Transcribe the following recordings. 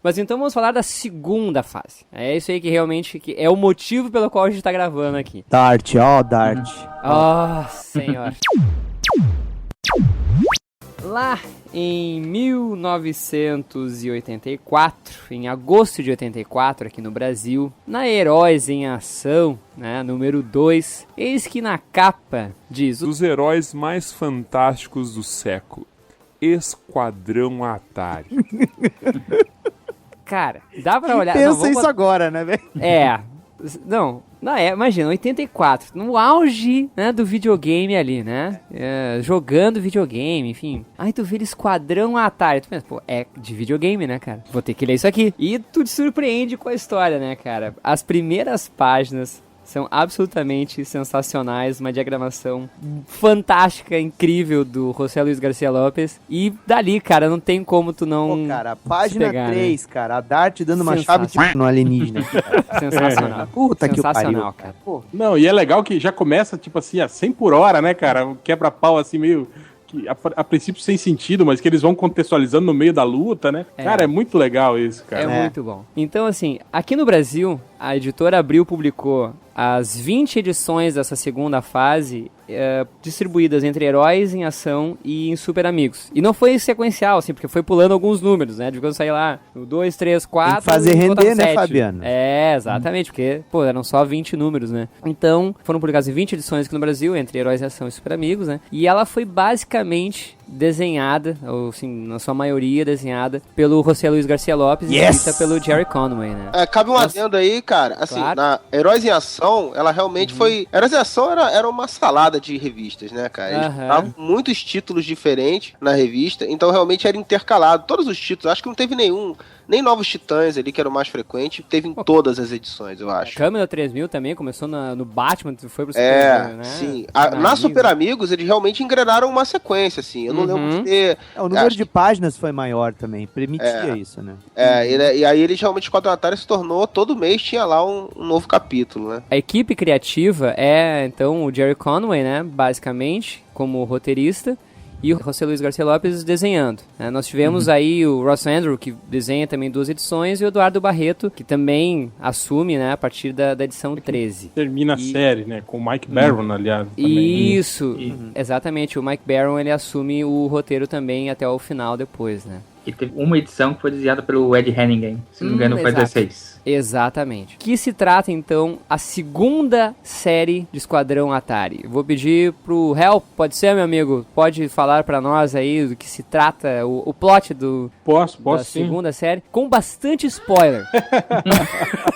Mas então vamos falar da segunda fase. É isso aí que realmente é o motivo pelo qual a gente tá gravando aqui. Dart, Dart. Senhora. Lá em 1984, em agosto de 84, aqui no Brasil, na Heróis em Ação, né, número 2, eis que na capa diz... Os heróis mais fantásticos do século. Esquadrão Atari. Cara, dá pra olhar... Pensa isso agora, né, velho? Imagina, 84, no auge, né, do videogame ali, né, jogando videogame, enfim. Aí tu vira Esquadrão Atari, tu pensa, pô, é de videogame, né, cara, vou ter que ler isso aqui. E tu te surpreende com a história, né, cara. As primeiras páginas são absolutamente sensacionais, uma diagramação fantástica, incrível do José Luis Garcia Lopes. E dali, cara, não tem como tu não... Pô, cara, página pegar, 3, né? Cara, a Dart dando uma chave tipo no alienígena. Cara. Sensacional. Puta que pariu. Sensacional, cara. Pô. Não, e é legal que já começa, tipo assim, a 100 por hora, né, cara? Um quebra-pau assim, meio... A princípio sem sentido, mas que eles vão contextualizando no meio da luta, né? Cara, é muito legal isso, cara. É muito bom. Então, assim, aqui no Brasil, a editora Abril publicou as 20 edições dessa segunda fase distribuídas entre Heróis em Ação e em Super Amigos. E não foi sequencial, assim, porque foi pulando alguns números, né? De quando sair lá, 2, 3, 4... Tem que fazer render, né, 7. Fabiano? É, exatamente, porque, pô, eram só 20 números, né? Então, foram publicadas em 20 edições aqui no Brasil, entre Heróis em Ação e Super Amigos, né? E ela foi basicamente desenhada, ou assim, na sua maioria desenhada, pelo José Luis Garcia Lopes e escrita pelo Jerry Conway, né? Cabe um adendo aí, cara, assim, claro. Na Heróis em Ação, ela realmente foi... Heróis em Ação era uma salada de revistas, né, cara? Eles davam muitos títulos diferentes na revista, então realmente era intercalado. Todos os títulos, acho que não teve nenhum... Nem Novos Titãs ali, que era o mais frequente, teve em todas as edições, eu acho. Câmera 3000 também, começou no Batman, foi pro Super, né? Sim. Na Super Amigos, eles realmente engrenaram uma sequência, assim. Eu não lembro de ter... O número de páginas foi maior também, permitia isso, né? E aí eles realmente, Esquadrão Atari se tornou, todo mês tinha lá um novo capítulo, né? A equipe criativa é, então, o Jerry Conway, né, basicamente, como roteirista, e o José Luis Garcia Lopes desenhando. Nós tivemos aí o Ross Andrew, que desenha também 2 edições, e o Eduardo Barreto, que também assume, né, a partir da edição 13. Termina a série, né, com o Mike Baron, aliás. Também. Isso, exatamente. O Mike Baron, ele assume o roteiro também até o final depois, né? E teve uma edição que foi desenhada pelo Ed Hennigan, se não me engano foi 16. Exatamente. Que se trata, então, a segunda série de Esquadrão Atari. Vou pedir pro Hel, pode ser, meu amigo? Pode falar pra nós aí do que se trata, o plot Posso da segunda série, com bastante spoiler.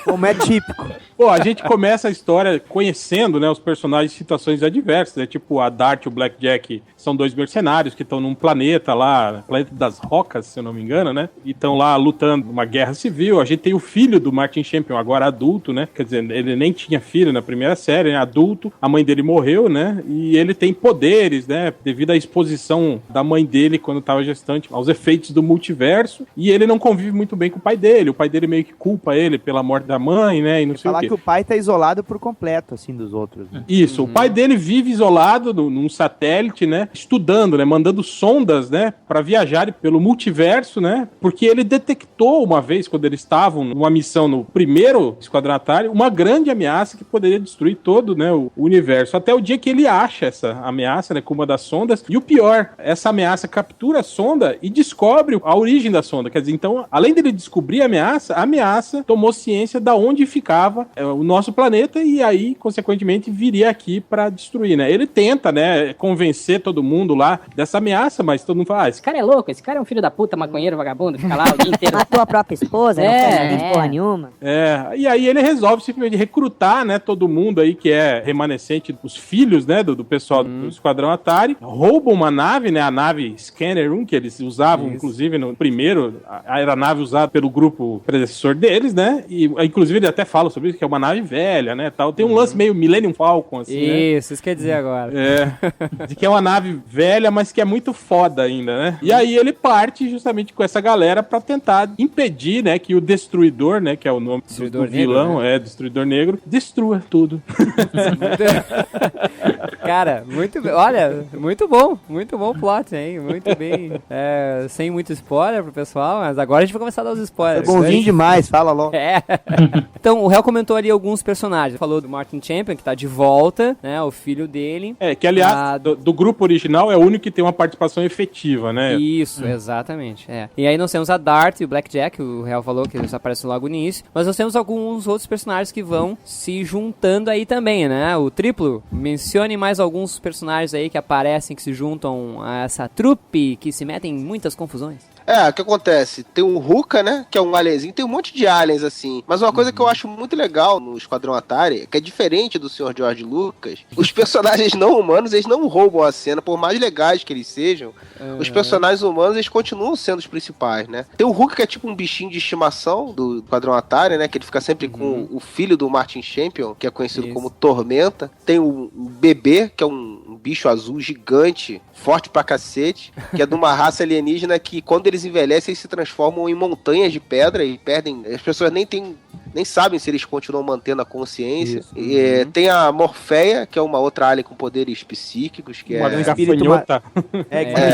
Como é típico. Pô, a gente começa a história conhecendo, né, os personagens de situações adversas, né? Tipo, a Dart e o Blackjack são 2 mercenários que estão num planeta lá, planeta das Rocas, se eu não me engano, né? E estão lá lutando uma guerra civil. A gente tem o filho do Martin Champion, agora adulto, né? Quer dizer, ele nem tinha filho na primeira série, né? Adulto. A mãe dele morreu, né? E ele tem poderes, né? Devido à exposição da mãe dele quando estava gestante aos efeitos do multiverso. E ele não convive muito bem com o pai dele. O pai dele meio que culpa ele pela morte da mãe, né? E não sei o quê. Que o pai tá isolado por completo, assim, dos outros. Né? Isso. O pai dele vive isolado num satélite, né? Estudando, né? Mandando sondas, né? Pra viajar pelo multiverso, né? Porque ele detectou uma vez, quando eles estavam numa missão no primeiro Esquadrão Atari, uma grande ameaça que poderia destruir todo, né, o universo. Até o dia que ele acha essa ameaça, né, com uma das sondas. E o pior, essa ameaça captura a sonda e descobre a origem da sonda. Quer dizer, então, além dele descobrir a ameaça tomou ciência da onde ficava o nosso planeta e aí, consequentemente, viria aqui pra destruir, né? Ele tenta, né, convencer todo mundo lá dessa ameaça, mas todo mundo fala, esse cara é louco, esse cara é um filho da puta, maconheiro, vagabundo, fica lá o dia inteiro. Matou a própria esposa, não fez nada de porra nenhuma. E aí ele resolve simplesmente recrutar, né, todo mundo aí que é remanescente, os filhos, né, do pessoal do Esquadrão Atari, roubam uma nave, né, a nave Scanner 1, que eles usavam, inclusive, no primeiro, a aeronave usada pelo grupo predecessor deles, né, e inclusive ele até fala sobre isso, que é uma nave velha, né, tal. Tem um lance meio Millennium Falcon, assim, isso quer dizer agora. De que é uma nave velha, mas que é muito foda ainda, né. E aí ele parte justamente com essa galera pra tentar impedir, né, que o Destruidor, né, que é o nome do vilão, né? Destruidor Negro, destrua tudo. Cara, olha, muito bom o plot, hein? Muito bem. Sem muito spoiler pro pessoal, mas agora a gente vai começar a dar os É spoilers. bonzinho demais, fala logo. Então, o Hel comentou ali alguns personagens. Falou do Martin Champion, que tá de volta, né? O filho dele. Que aliás, do grupo original é o único que tem uma participação efetiva, né? Isso, exatamente. E aí nós temos a Dart e o Blackjack, o Hel falou que eles aparecem logo no início. Mas nós temos alguns outros personagens que vão se juntando aí também, né? O Triplo, mencione mais alguns personagens aí que aparecem, que se juntam a essa trupe, que se metem em muitas confusões. O que acontece? Tem o Ruka, né? Que é um alienzinho. Tem um monte de aliens, assim. Mas uma coisa que eu acho muito legal no Esquadrão Atari, que é diferente do Sr. George Lucas, os personagens não humanos, eles não roubam a cena, por mais legais que eles sejam. Os personagens humanos, eles continuam sendo os principais, né? Tem o Ruka, que é tipo um bichinho de estimação do Esquadrão Atari, né? Que ele fica sempre com o filho do Martin Champion, que é conhecido como Tormenta. Tem o Bebê, que é um bicho azul gigante, forte pra cacete, que é de uma raça alienígena que, quando eles envelhecem, eles se transformam em montanhas de pedra e perdem... As pessoas nem sabem se eles continuam mantendo a consciência. Tem a Morfeia, que é uma outra alien com poderes psíquicos, que um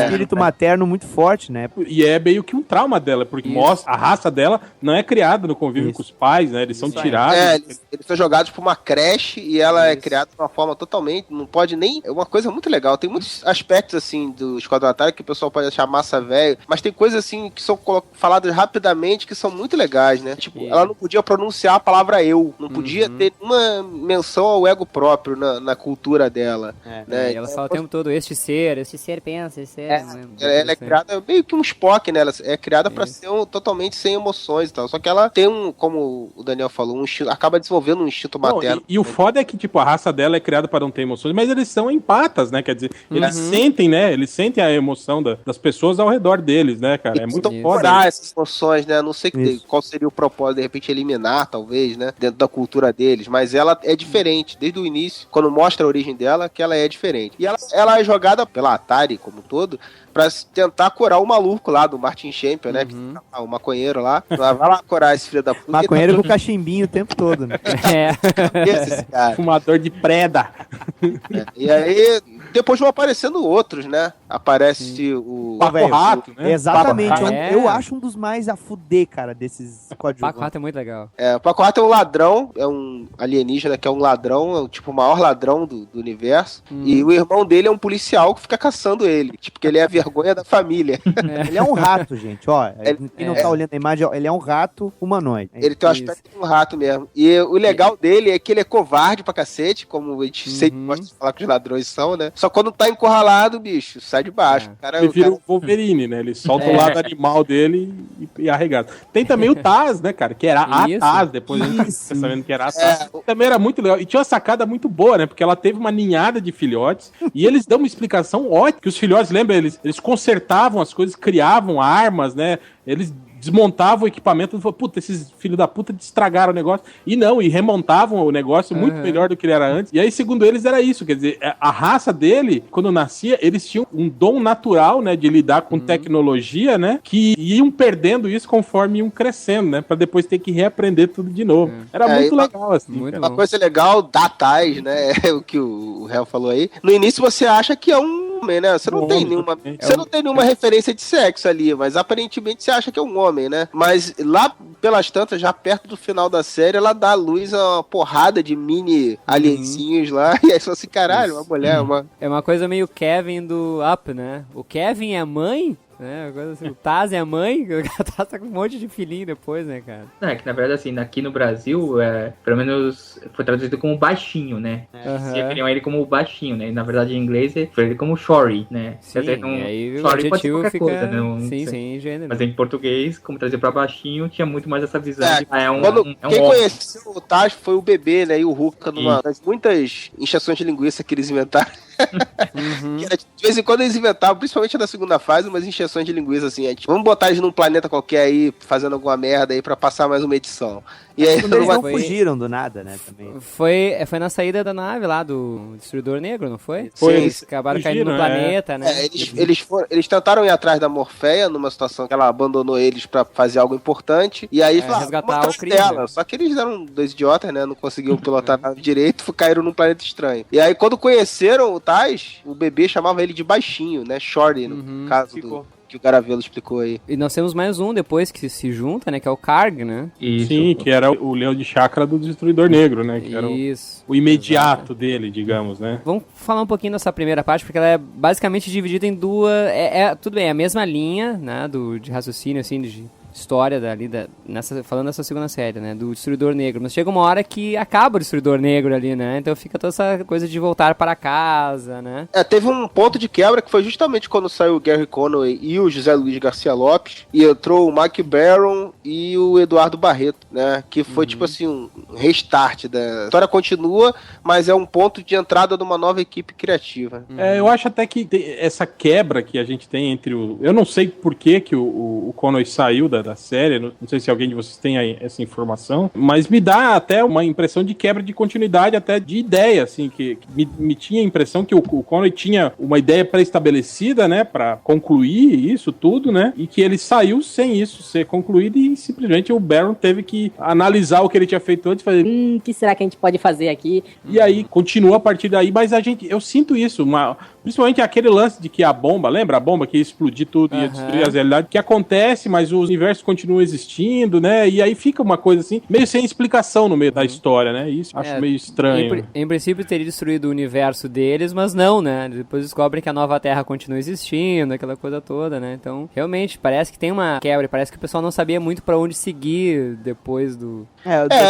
espírito materno muito forte, né? E é meio que um trauma dela, porque mostra a raça dela não é criada no convívio com os pais, né? Eles são tirados. Eles são jogados por uma creche e ela é criada de uma forma totalmente... Não pode nem... É uma coisa muito legal. Tem muitos aspectos, assim, do Esquadrão Atari que o pessoal pode achar massa velho, mas tem coisas, assim, que são faladas rapidamente que são muito legais, né? Tipo, ela não podia pronunciar a palavra eu. Não podia ter uma menção ao ego próprio na cultura dela. Né? Ela fala o tempo todo, este ser pensa, este ser... Ela é criada meio que um Spock, né? Ela é criada pra ser totalmente sem emoções e tal. Só que ela tem como o Daniel falou, acaba desenvolvendo um instinto materno. E o foda é que, tipo, a raça dela é criada para não ter emoções, mas eles são empatas, né? Quer dizer, eles sentem, né? Eles sentem a emoção das pessoas ao redor deles, né, cara? É muito foda. Essas emoções, né? Não sei qual seria o propósito, de repente, eliminar, talvez, né? Dentro da cultura deles. Mas ela é diferente, desde o início, quando mostra a origem dela, que ela é diferente. E ela é jogada pela Atari, como um todo, pra tentar curar o maluco lá do Martin Champion, né? Que tá, o maconheiro lá. Vai lá curar esse filho da puta. Maconheiro com cachimbinho o tempo todo, né? Esse cara. Fumador de preda. E aí, depois vão aparecendo outros, né? Aparece o Paco Rato, né? Exatamente. Eu acho um dos mais a fuder, cara, desses coadjuvantes. Paco Rato é muito legal. O Paco Rato é um ladrão, é um alienígena que é um ladrão, é o tipo o maior ladrão do universo. E o irmão dele é um policial que fica caçando ele. Tipo, que ele é a vergonha da família. Ele é um rato, gente, ó. Quem não tá olhando a imagem, ó, ele é um rato humanoide. Ele tem um aspecto de um rato mesmo. E o legal dele é que ele é covarde pra cacete, como a gente sempre gosta de falar que os ladrões são, né? Só quando tá encurralado, bicho, sai de baixo. Ele vira o Wolverine, né? Ele solta o lado animal dele e arregaça. Tem também o Taz, né, cara? Que era a Taz, depois a gente fica sabendo que era a Taz. Também era muito legal. E tinha uma sacada muito boa, né? Porque ela teve uma ninhada de filhotes e eles dão uma explicação ótima, que os filhotes, lembra? Eles consertavam as coisas, criavam armas, né? Eles desmontavam o equipamento e falavam, puta, esses filhos da puta estragaram o negócio. E remontavam o negócio muito melhor do que ele era antes. E aí, segundo eles, era isso. Quer dizer, a raça dele, quando nascia, eles tinham um dom natural, né, de lidar com tecnologia, né, que iam perdendo isso conforme iam crescendo, né, pra depois ter que reaprender tudo de novo. Era muito legal, assim. Uma coisa legal da Taz, né, é o que o Hel falou aí. No início você acha que é um homem, né? Você não tem nenhuma referência de sexo ali, mas aparentemente você acha que é um homem, né? Mas lá pelas tantas, já perto do final da série, ela dá à luz a uma porrada de mini alienzinhos lá, e aí você fala assim, caralho, uma mulher, É uma coisa meio Kevin do Up, né? O Kevin é mãe? Assim, o Taz é a mãe, o Taz tá com um monte de filhinho depois, né, cara? É que na verdade, assim, aqui no Brasil, pelo menos foi traduzido como baixinho, né? Se referiam a ele como baixinho, né? E na verdade, em inglês, foi ele como Shorty, né? Sim, dizer, e aí Shorty o pode ser qualquer fica... coisa, né? Sim, gênero. Mas em português, como trazer pra baixinho, tinha muito mais essa visão de quem conheceu o Taz foi o Bebê, né? E o Ruka, numa das muitas injeções de linguiça que eles inventaram. Que era, de vez em quando eles inventavam, principalmente na segunda fase, umas injeções de linguiça assim, vamos botar eles num planeta qualquer aí, fazendo alguma merda aí pra passar mais uma edição. E aí, Quando eles não fugiram do nada, né, também. Foi na saída da nave lá do Destruidor Negro, não foi? Foi. Eles acabaram caindo no planeta, né? Eles tentaram ir atrás da Morfeia numa situação que ela abandonou eles pra fazer algo importante. E aí, resgatar o Chris, dela. Só que eles eram dois idiotas, né? Não conseguiam pilotar nave direito, caíram num planeta estranho. E aí, quando conheceram o Taz, o bebê chamava ele de baixinho, né? Shorty, no caso que o Garavelo explicou aí. E nós temos mais um depois que se junta, né? Que é o Karg, né? Isso. Sim, que era o leão de chakra do Destruidor Negro, né? Que era o imediato dele, digamos, né? Vamos falar um pouquinho dessa primeira parte, porque ela é basicamente dividida em duas... tudo bem, é a mesma linha, né? De raciocínio, assim, de história falando dessa segunda série, né, do Destruidor Negro, mas chega uma hora que acaba o Destruidor Negro ali, né, então fica toda essa coisa de voltar para casa, né. Teve um ponto de quebra que foi justamente quando saiu o Gary Conway e o José Luiz Garcia Lopes, e entrou o Mike Baron e o Eduardo Barreto, né, que foi tipo assim, um restart a história continua, mas é um ponto de entrada de uma nova equipe criativa. Eu acho até que essa quebra que a gente tem entre eu não sei por que o Conway saiu da série, não sei se alguém de vocês tem aí essa informação, mas me dá até uma impressão de quebra de continuidade, até de ideia, assim, que me tinha a impressão que o Conway tinha uma ideia pré-estabelecida, né, pra concluir isso tudo, né, e que ele saiu sem isso ser concluído e simplesmente o Baron teve que analisar o que ele tinha feito antes e fazer, o que será que a gente pode fazer aqui? E aí continua a partir daí, mas eu sinto isso, principalmente aquele lance de que a bomba, lembra a bomba que ia explodir tudo, ia destruir as realidades, que acontece, mas o universo continua existindo, né? E aí fica uma coisa assim, meio sem explicação no meio da história, né? Isso acho meio estranho. Em princípio teria destruído o universo deles, mas não, né? Depois descobrem que a nova Terra continua existindo, aquela coisa toda, né? Então, realmente, parece que tem uma quebra, parece que o pessoal não sabia muito pra onde seguir depois do...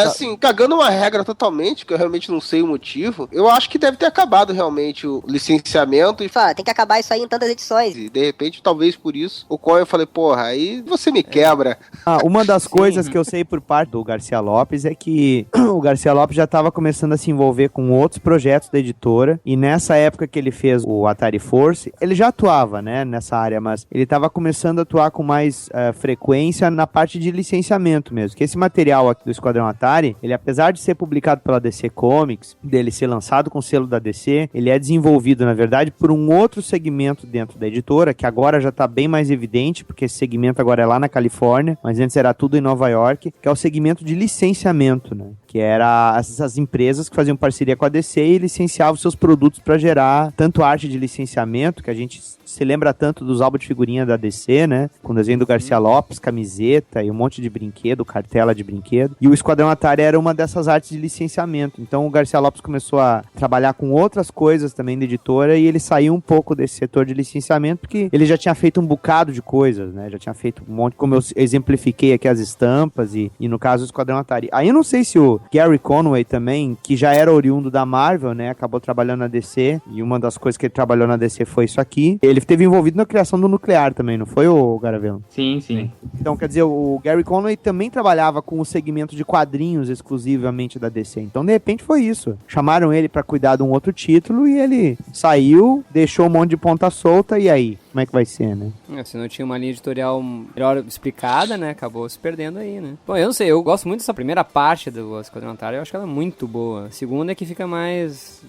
assim, cagando uma regra totalmente, que eu realmente não sei o motivo, eu acho que deve ter acabado realmente o licenciamento e Tem que acabar isso aí em tantas edições. E de repente, talvez por isso, o Conway eu falei, porra, aí você me quebra. Uma das coisas que eu sei por parte do Garcia Lopes é que o Garcia Lopes já estava começando a se envolver com outros projetos da editora, e nessa época que ele fez o Atari Force, ele já atuava, né, nessa área, mas ele estava começando a atuar com mais frequência na parte de licenciamento mesmo, que esse material aqui do Esquadrão Atari, ele apesar de ser publicado pela DC Comics, dele ser lançado com o selo da DC, ele é desenvolvido, na verdade, por um outro segmento dentro da editora, que agora já está bem mais evidente, porque esse segmento agora é lá na Califórnia, mas antes era tudo em Nova York, que é o segmento de licenciamento, né? Que era essas empresas que faziam parceria com a DC e licenciavam seus produtos para gerar tanto arte de licenciamento, que a gente se lembra tanto dos álbuns de figurinha da DC, né? Com o desenho do Garcia Lopes, camiseta e um monte de brinquedo, cartela de brinquedo. E o Esquadrão Atari era uma dessas artes de licenciamento. Então o Garcia Lopes começou a trabalhar com outras coisas também da editora e ele saiu um pouco desse setor de licenciamento porque ele já tinha feito um bocado de coisas, né? Já tinha feito um monte, como eu exemplifiquei aqui as estampas e no caso o Esquadrão Atari. Aí eu não sei se o Gary Conway também, que já era oriundo da Marvel, né? Acabou trabalhando na DC e uma das coisas que ele trabalhou na DC foi isso aqui. Ele esteve envolvido na criação do Nuclear também, não foi, o Garavelo? Sim, sim. Então, quer dizer, o Gary Conway também trabalhava com o segmento de quadrinhos exclusivamente da DC. Então, de repente, foi isso. Chamaram ele pra cuidar de um outro título e ele saiu, deixou um monte de ponta solta, e aí? Como é que vai ser, né? Se não tinha uma linha editorial melhor explicada, né? Acabou se perdendo aí, né? Bom, eu não sei, eu gosto muito dessa primeira parte do Esquadrão Atari, eu acho que ela é muito boa. A segunda é que fica mais...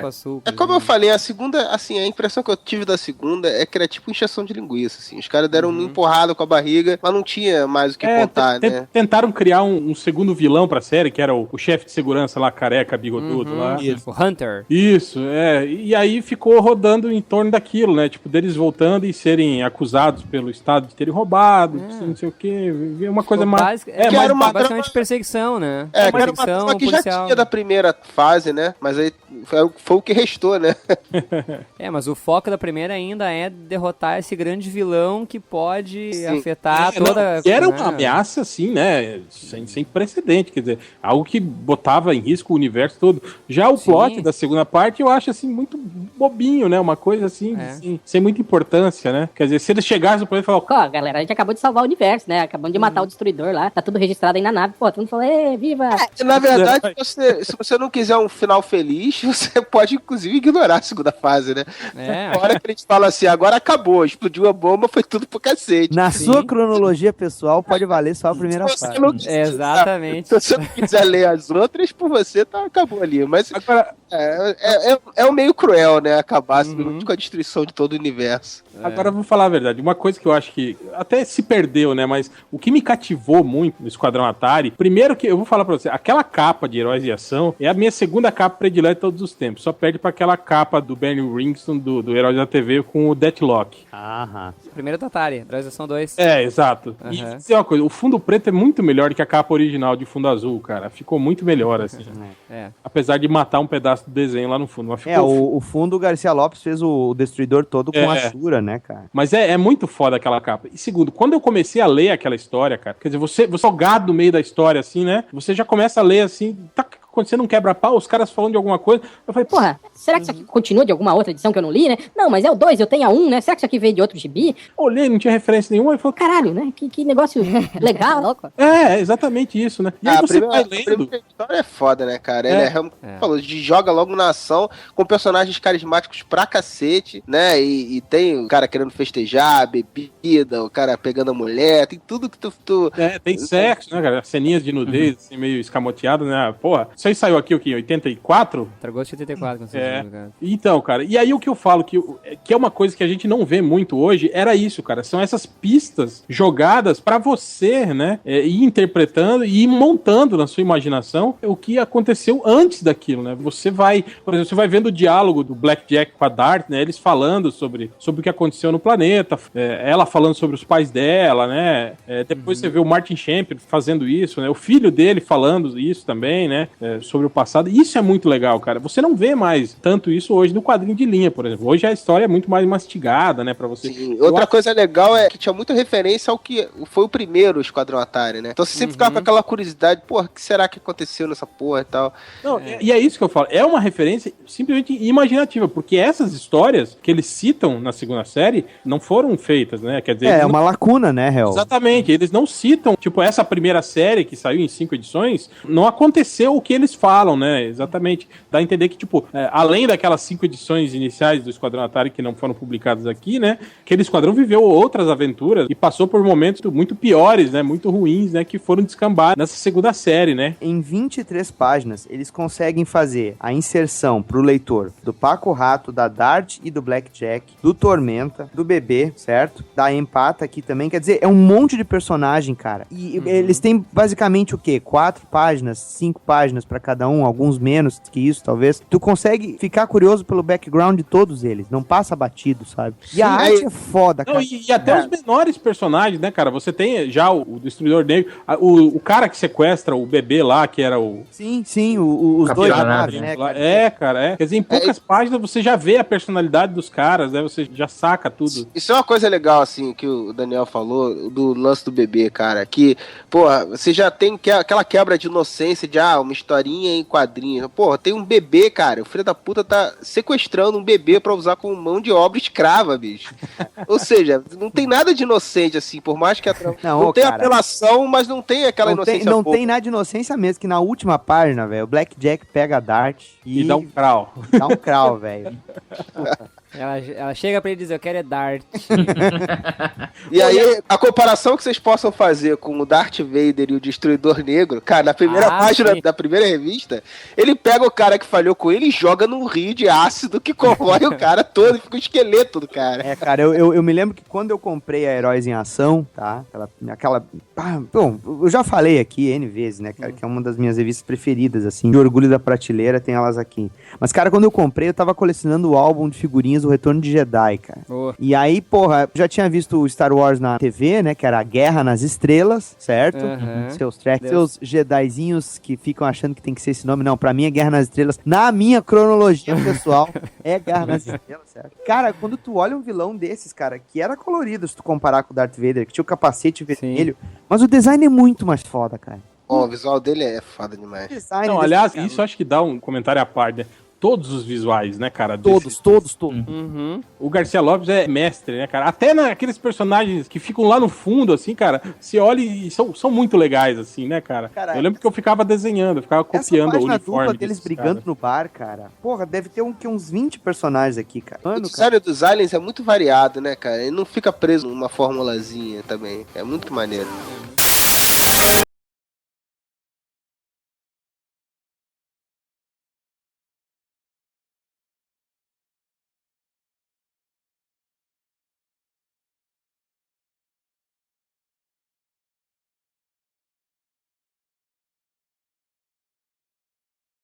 com açúcar, como eu falei, a segunda, assim, a impressão que eu tive da segunda é que era tipo injeção de linguiça, assim. Os caras deram uma empurrada com a barriga, mas não tinha mais o que contar, né? Tentaram criar um segundo vilão pra série, que era o chefe de segurança lá, careca, bigodudo lá. Isso. O Hunter. Isso, e aí ficou rodando em torno daquilo, né? Tipo, deles voltando e serem acusados pelo Estado de terem roubado, não sei o quê. Uma coisa mais... era uma basicamente perseguição, né? Perseguição que policial. Já tinha da primeira fase, né? Mas aí foi o que restou, né? Mas o foco da primeira ainda é derrotar esse grande vilão que pode afetar toda... Era uma ameaça, assim, né? Sem precedente, quer dizer, algo que botava em risco o universo todo. Já o plot da segunda parte eu acho, assim, muito bobinho, né? Uma coisa assim, sem muita importância. importância, né? Quer dizer, se eles chegassem no planeta e falassem, Ó, galera, a gente acabou de salvar o universo, né? Acabamos de matar o destruidor lá. Tá tudo registrado aí na nave. Pô, todo mundo falou, viva! Na verdade, se você não quiser um final feliz, você pode, inclusive, ignorar a segunda fase, né? Na hora que a gente fala assim, agora acabou, explodiu a bomba, foi tudo pro cacete. Na sua cronologia pessoal, pode valer só a primeira fase. Exatamente. Se você não quiser ler as outras, por você, acabou ali. Mas agora, é um meio cruel, né? Acabar com a destruição de todo o universo. Agora eu vou falar a verdade. Uma coisa que eu acho que até se perdeu, né? Mas o que me cativou muito no Esquadrão Atari, primeiro que eu vou falar pra você, aquela capa de Heróis em Ação é a minha segunda capa predileta de todos os tempos. Só perde pra aquela capa do Bernie Wrightson do Heróis da TV com o Deathlock. Primeiro do Atari, Heróis em Ação 2. Exato. E vou dizer uma coisa, o fundo preto é muito melhor do que a capa original de fundo azul, cara. Ficou muito melhor, assim. Apesar de matar um pedaço do desenho lá no fundo. Mas ficou... o fundo, o Garcia Lopes fez o Destruidor todo com a Shura, né, cara? Mas é muito foda aquela capa. E segundo, quando eu comecei a ler aquela história, cara, quer dizer, você jogado no meio da história, assim, né? Você já começa a ler, assim, tá acontecendo um quebra-pau, os caras falando de alguma coisa. Eu falei, porra, será que isso aqui continua de alguma outra edição que eu não li, né? Não, mas é o 2, eu tenho a 1, né? Será que isso aqui veio de outro gibi? Olhei, não tinha referência nenhuma, e falou, caralho, né? Que negócio legal, louco. Exatamente isso, né? E aí você vai lendo. A história é foda, né, cara? Ele falou, joga logo na ação, com personagens carismáticos pra cacete, né? E tem o cara querendo festejar, bebida, o cara pegando a mulher, tem tudo que tu... tem sexo, né, cara? Ceninhas de nudez, assim, meio escamoteado, né? Porra, isso aí saiu aqui, o que? Em 84? Agosto de 84, com certeza, cara. Então, cara, e aí o que eu falo, que é uma coisa que a gente não vê muito hoje, era isso, cara. São essas pistas jogadas pra você, né? Ir interpretando e ir montando na sua imaginação o que aconteceu antes daquilo, né? Você vai, por exemplo, você vai vendo o diálogo do Blackjack com a Dart, né? Eles falando sobre o que aconteceu no planeta, ela falando sobre os pais dela, né? Depois você vê o Martin Champion fazendo isso, né? O filho dele falando isso também, né? Sobre o passado. Isso é muito legal, cara. Você não vê mais tanto isso hoje no quadrinho de linha, por exemplo. Hoje a história é muito mais mastigada, né? Pra você. Sim. Outra coisa legal é que tinha muita referência ao que foi o primeiro Esquadrão Atari, né? Então você sempre ficava com aquela curiosidade, porra, o que será que aconteceu nessa porra e tal? Não, e é isso que eu falo. É uma referência simplesmente imaginativa, porque essas histórias que eles citam na segunda série não foram feitas, né? Quer dizer, uma lacuna, né, Hel? Exatamente. Eles não citam, tipo, essa primeira série que saiu em 5 edições, não aconteceu o que eles falam, né? Exatamente. Dá a entender que, tipo, além daquelas 5 edições iniciais do Esquadrão Atari que não foram publicadas aqui, né? Aquele esquadrão viveu outras aventuras e passou por momentos muito piores, né? Muito ruins, né? Que foram descambar nessa segunda série, né? Em 23 páginas, eles conseguem fazer a inserção pro leitor do Paco Rato, da Dart e do Blackjack, do Tormenta, do Bebê, certo? Da Empata aqui também. Quer dizer, é um monte de personagem, cara. E eles têm basicamente o quê? 4 páginas, 5 páginas pra cada um, alguns menos que isso, talvez. Tu consegue ficar curioso pelo background de todos eles. Não passa batido, sabe? E a arte é foda, cara. E até os menores personagens, né, cara? Você tem já o Destruidor Negro, o cara que sequestra o bebê lá, que era o... Sim, os dois naves, né? Cara. Quer dizer, em poucas páginas você já vê a personalidade dos caras, né? Você já saca tudo. Isso é uma coisa legal, assim, que o Daniel falou, do lance do bebê, cara. Que, porra, você já tem aquela quebra de inocência de, uma historinha em quadrinho. Porra, tem um bebê, cara. O filho da puta tá sequestrando um bebê pra usar como mão de obra escrava, bicho. Ou seja, não tem nada de inocente, assim, por mais que não tem cara, apelação, mas não tem aquela inocência. Não tem nada de inocência mesmo, que na última página, velho, o Blackjack pega a Dart e dá um crau. Dá um crau, velho. Ela chega pra ele dizer, eu quero Dart. E aí, a comparação que vocês possam fazer com o Darth Vader e o Destruidor Negro, cara, na primeira página da primeira revista, ele pega o cara que falhou com ele e joga num rio de ácido que corrói o cara todo, fica o esqueleto do cara. Cara, eu me lembro que quando eu comprei a Heróis em Ação, tá? Bom, eu já falei aqui N vezes, né, cara, que é uma das minhas revistas preferidas, assim, de orgulho da prateleira, tem elas aqui. Mas, cara, quando eu comprei, eu tava colecionando o álbum de figurinhas do Retorno de Jedi, cara. E aí, porra, já tinha visto o Star Wars na TV, né, que era a Guerra nas Estrelas, certo? Seus tracks, seus Jedizinhos que ficam achando que tem que ser esse nome. Não, pra mim é Guerra nas Estrelas. Na minha cronologia pessoal, é Guerra nas Estrelas, certo? Cara, quando tu olha um vilão desses, cara, que era colorido se tu comparar com o Darth Vader, que tinha o capacete vermelho, mas o design é muito mais foda, cara. O visual dele é foda demais. Não, aliás, isso acho que dá um comentário à parte, né? todos os visuais, né, cara? Todos. Uhum. O Garcia Lopes é mestre, né, cara? Até naqueles personagens que ficam lá no fundo, assim, cara, você olha e são muito legais, assim, né, cara? Eu lembro que eu ficava desenhando, eu ficava copiando o uniforme. Dupla deles brigando no bar, cara. Porra, deve ter uns 20 personagens aqui, cara. O design dos aliens é muito variado, né, cara? Ele não fica preso numa formulazinha também. É muito maneiro.